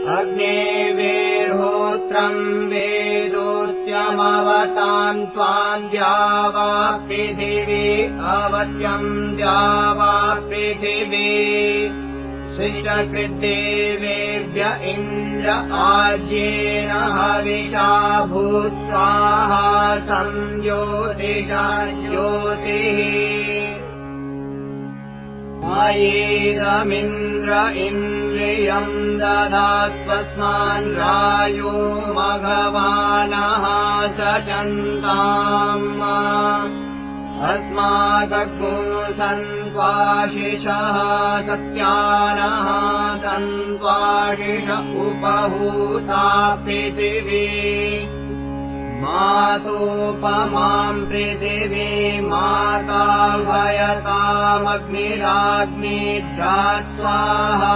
अग्नेर्होत्रम् वेदोच्यमवतान् त्वाम् द्यावा पृथिवी अवत्यम् द्यावा पृथिवी शिष्टकृद्देवेभ्य इन्द्र आज्येन हविषा भूत्वाः संज्योतिषा ज्योतिः मयेदमिन्द्र इन्द्रियम् दधात्वस्मान् रायो मघवानः सचन्ताम् अस्माकग्नो सन्त्वाशिषः सत्यानः सन्त्वाशिष उपहूता पृथिवी मातोपमाम् पृथिवी माता भयतामग्निराग्निध्रा स्वाहा।